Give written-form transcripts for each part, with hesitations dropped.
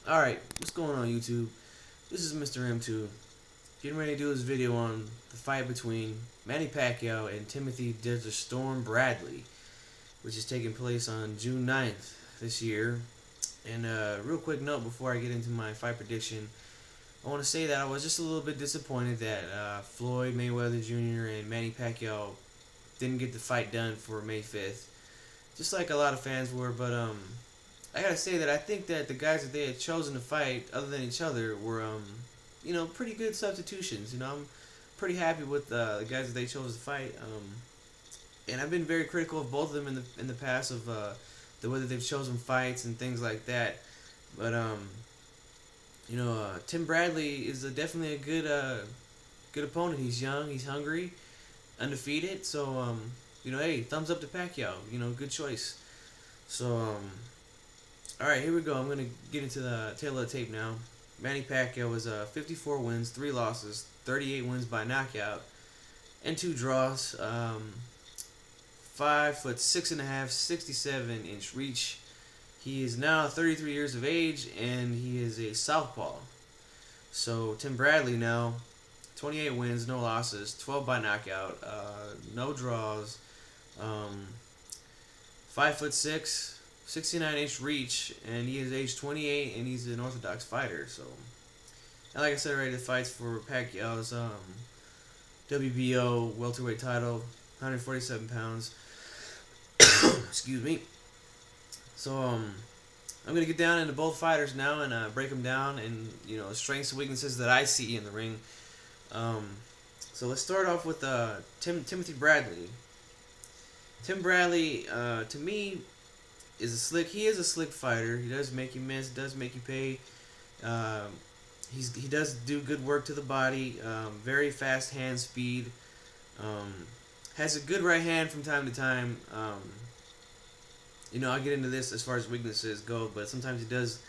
Alright, what's going on YouTube? This is Mr. M2, getting ready to do this video on the fight between Manny Pacquiao and Timothy Desert Storm Bradley, which is taking place on June 9th this year. And real quick note before I get into my fight prediction, I want to say that I was just a little bit disappointed that Floyd Mayweather Jr. and Manny Pacquiao didn't get the fight done for May 5th, just like a lot of fans were, but I gotta say that I think that the guys that they had chosen to fight, other than each other, were pretty good substitutions. I'm pretty happy with the guys that they chose to fight. And I've been very critical of both of them in the past of the way that they've chosen fights and things like that. But Tim Bradley is definitely a good opponent. He's young, he's hungry, undefeated. So hey, thumbs up to Pacquiao. Good choice. So Alright, here we go. I'm going to get into the tail of the tape now. Manny Pacquiao was 54 wins, 3 losses, 38 wins by knockout, and 2 draws. 5'6.5", 67-inch reach. He is now 33 years of age, and he is a southpaw. So Tim Bradley now, 28 wins, no losses, 12 by knockout, no draws. 5'6", 69-inch reach, and he is age 28, and he's an orthodox fighter. So, and like I said already, the fights for Pacquiao's WBO welterweight title, 147 pounds. Excuse me. So I'm gonna get down into both fighters now and break them down, and strengths and weaknesses that I see in the ring. So let's start off with Timothy Bradley. Tim Bradley, to me, he is a slick fighter. He does make you miss, does make you pay. He does do good work to the body. Very fast hand speed. Has a good right hand from time to time. I'll get into this as far as weaknesses go, but sometimes he does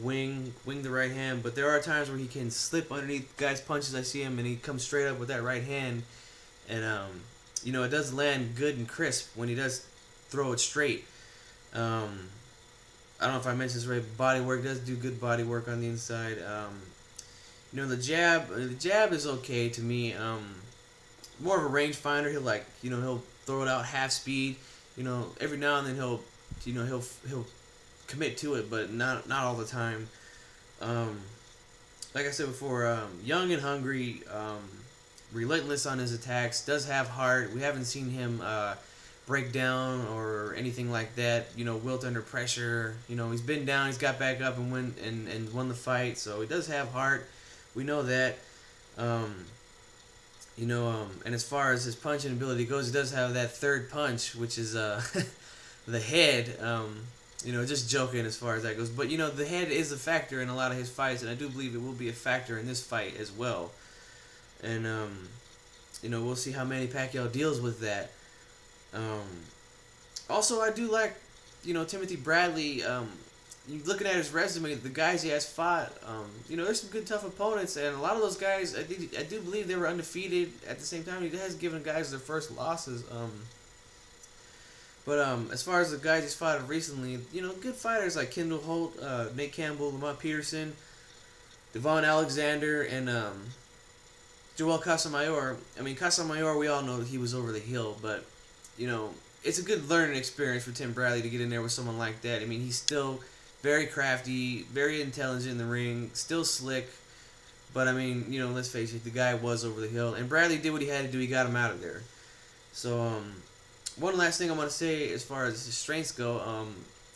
wing the right hand. But there are times where he can slip underneath guys' punches. I see him, and he comes straight up with that right hand, and it does land good and crisp when he does throw it straight. I don't know if I mentioned this right. Body work, does do good body work on the inside. The jab is okay to me. More of a range finder. He'll throw it out half speed. Every now and then he'll commit to it, but not all the time. Like I said before, young and hungry, relentless on his attacks. Does have heart. We haven't seen him break down or anything like that. Wilt under pressure. He's been down, he's got back up and won the fight. So he does have heart. We know that. And as far as his punching ability goes, he does have that third punch, which is the head. Just joking as far as that goes. But the head is a factor in a lot of his fights, and I do believe it will be a factor in this fight as well. And we'll see how Manny Pacquiao deals with that. Also, I do like, Timothy Bradley. Looking at his resume, the guys he has fought, there's some good tough opponents, and a lot of those guys, I do believe they were undefeated. At the same time, he has given guys their first losses. But as far as the guys he's fought recently, good fighters like Kendall Holt, Nate Campbell, Lamont Peterson, Devon Alexander, and Joel Casamayor. Casamayor, we all know that he was over the hill, but it's a good learning experience for Tim Bradley to get in there with someone like that. He's still very crafty, very intelligent in the ring, still slick. But let's face it, the guy was over the hill, and Bradley did what he had to do. He got him out of there. So one last thing I want to say as far as his strengths go.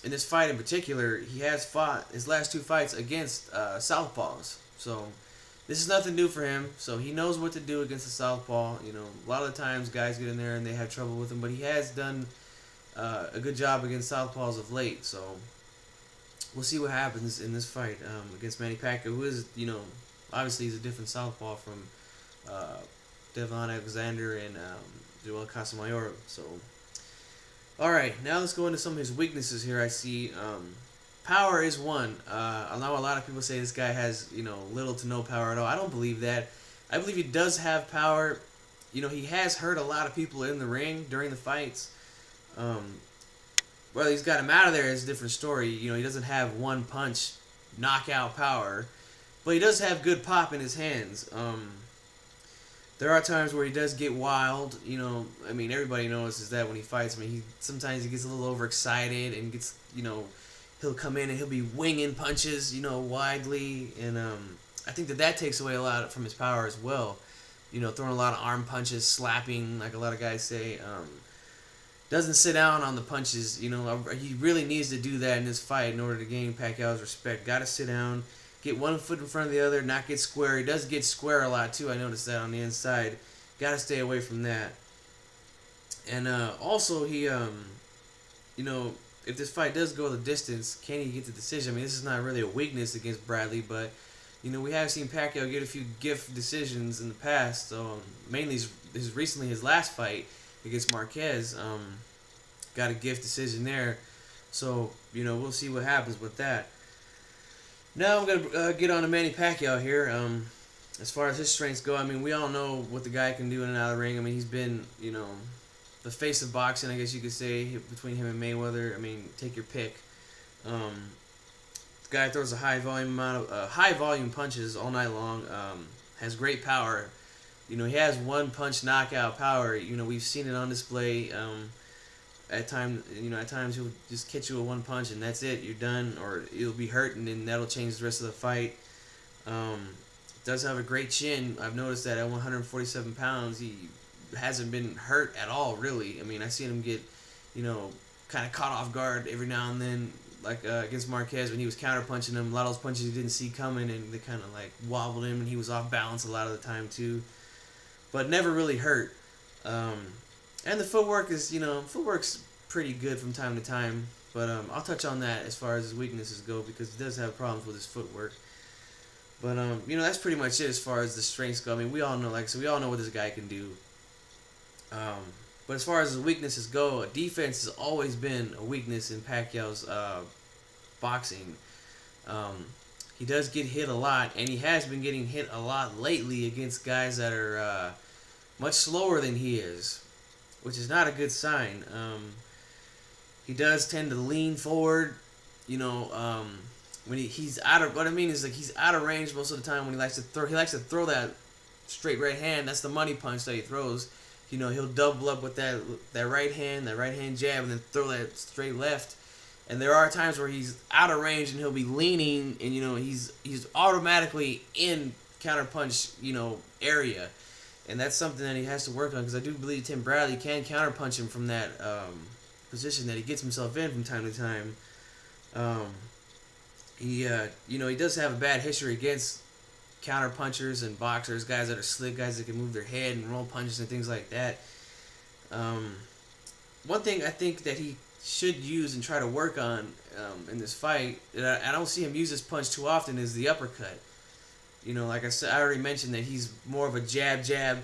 In this fight in particular, he has fought his last 2 fights against southpaws. So this is nothing new for him. So he knows what to do against the southpaw. A lot of the times guys get in there and they have trouble with him, but he has done a good job against southpaws of late. So we'll see what happens in this fight against Manny Pacquiao, who is, obviously he's a different southpaw from Devon Alexander and Joel Casamayor. So, alright, now let's go into some of his weaknesses here. I see power is one. I know a lot of people say this guy has, little to no power at all. I don't believe that. I believe he does have power. He has hurt a lot of people in the ring during the fights. Whether he's got him out of there is a different story. He doesn't have one punch knockout power, but he does have good pop in his hands. There are times where he does get wild. I mean, everybody notices that when he fights. I mean, sometimes he gets a little overexcited and gets, he'll come in and he'll be winging punches, widely, and I think that takes away a lot from his power as well. Throwing a lot of arm punches, slapping, like a lot of guys say. Doesn't sit down on the punches. He really needs to do that in this fight in order to gain Pacquiao's respect. Got to sit down, get one foot in front of the other, not get square. He does get square a lot too. I noticed that on the inside. Got to stay away from that. And also he, if this fight does go the distance, can he get the decision? I mean, this is not really a weakness against Bradley, but we have seen Pacquiao get a few gift decisions in the past. So mainly recently his last fight against Marquez, got a gift decision there. So we'll see what happens with that. Now I'm gonna get on to Manny Pacquiao here. As far as his strengths go, I mean, we all know what the guy can do in and out of the ring. I mean, he's been the face of boxing, I guess you could say, between him and Mayweather. I mean, take your pick. The guy throws a high volume punches all night long. Has great power. He has one punch knockout power. We've seen it on display. At times he'll just catch you with one punch and that's it. You're done, or you'll be hurt, and then that'll change the rest of the fight. Does have a great chin. I've noticed that at 147 pounds, he hasn't been hurt at all, really. I mean, I've seen him get, kind of caught off guard every now and then, like against Marquez when he was counterpunching him. A lot of those punches he didn't see coming, and they kind of like wobbled him, and he was off balance a lot of the time too. But never really hurt. And the footwork is, footwork's pretty good from time to time. But I'll touch on that as far as his weaknesses go, because he does have problems with his footwork. But that's pretty much it as far as the strengths go. I mean, we all know, we all know what this guy can do. But as far as his weaknesses go, defense has always been a weakness in Pacquiao's boxing. He does get hit a lot, and he has been getting hit a lot lately against guys that are much slower than he is, which is not a good sign. He does tend to lean forward, when he's out of. What I mean is, like, he's out of range most of the time when he likes to throw. He likes to throw that straight right hand. That's the money punch that he throws. He'll double up with that right hand jab, and then throw that straight left. And there are times where he's out of range and he'll be leaning, and he's automatically in counterpunch area, and that's something that he has to work on, because I do believe Tim Bradley can counterpunch him from that position that he gets himself in from time to time. He does have a bad history against counterpunchers and boxers, guys that are slick, guys that can move their head and roll punches and things like that. One thing I think that he should use and try to work on in this fight, and I don't see him use this punch too often, is the uppercut. Like I said, I already mentioned that he's more of a jab,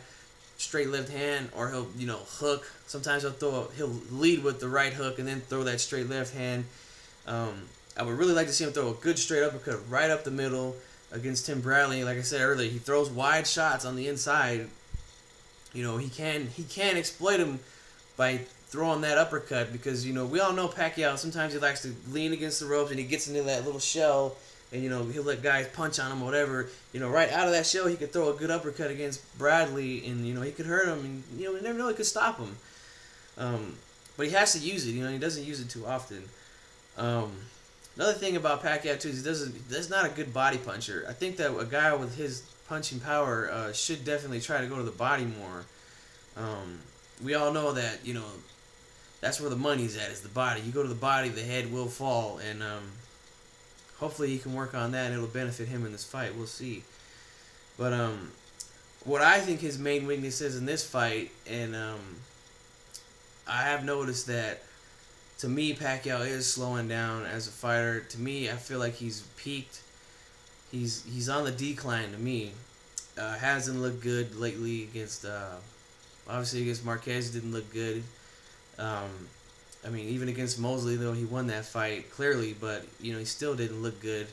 straight left hand, or he'll hook. Sometimes he'll lead with the right hook and then throw that straight left hand. I would really like to see him throw a good straight uppercut right up the middle against Tim Bradley. Like I said earlier, he throws wide shots on the inside. He can exploit him by throwing that uppercut, because we all know Pacquiao. Sometimes he likes to lean against the ropes and he gets into that little shell, and he'll let guys punch on him or whatever. Right out of that shell, he could throw a good uppercut against Bradley, and he could hurt him, and you never know, he could stop him. But he has to use it. He doesn't use it too often. Another thing about Pacquiao too is he's not a good body puncher. I think that a guy with his punching power should definitely try to go to the body more. We all know that that's where the money's at, is the body. You go to the body, the head will fall, and hopefully he can work on that and it'll benefit him in this fight. We'll see. But what I think his main weakness is in this fight, and I have noticed that, to me, Pacquiao is slowing down as a fighter. To me, I feel like he's peaked. He's on the decline to me. Hasn't looked good lately against, obviously against Marquez, didn't look good. I mean, even against Mosley, though he won that fight clearly, but he still didn't look good.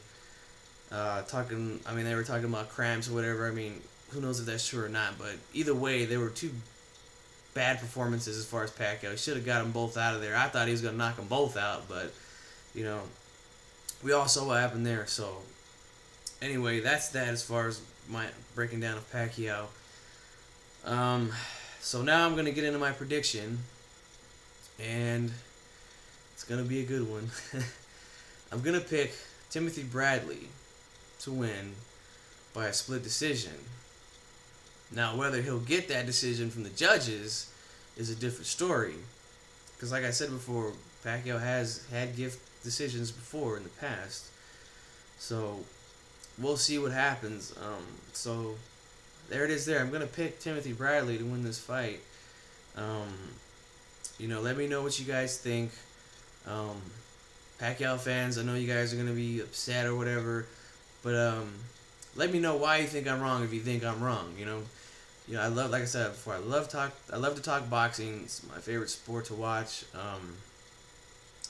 They were talking about cramps or whatever. I mean, who knows if that's true or not? But either way, they were two bad performances as far as Pacquiao. He should have got them both out of there. I thought he was going to knock them both out, but we all saw what happened there. So anyway, that's that as far as my breaking down of Pacquiao. Um, so now I'm gonna get into my prediction, and it's gonna be a good one. I'm gonna pick Timothy Bradley to win by a split decision. Now, whether he'll get that decision from the judges is a different story. Because, like I said before, Pacquiao has had gift decisions before in the past. So, we'll see what happens. So, there it is there. I'm going to pick Timothy Bradley to win this fight. Um, let me know what you guys think. Um, Pacquiao fans, I know you guys are going to be upset or whatever. But let me know why you think I'm wrong if you think I'm wrong, I love, like I said before, I love to talk boxing. It's my favorite sport to watch.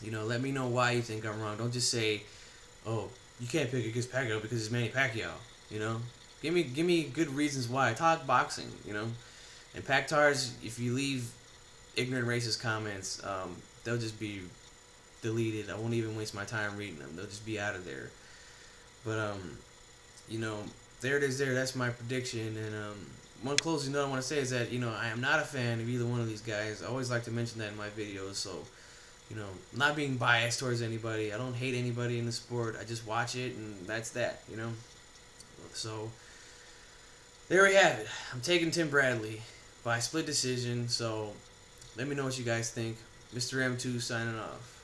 Let me know why you think I'm wrong. Don't just say, "Oh, you can't pick against Pacquiao because it's Manny Pacquiao." Give me good reasons why. Talk boxing. And Pactars, if you leave ignorant racist comments, they'll just be deleted. I won't even waste my time reading them. They'll just be out of there. But there it is. That's my prediction. And one closing note I want to say is that I am not a fan of either one of these guys. I always like to mention that in my videos. So not being biased towards anybody. I don't hate anybody in the sport. I just watch it, and that's that. So there we have it. I'm taking Tim Bradley by split decision. So let me know what you guys think. Mr. M2 signing off.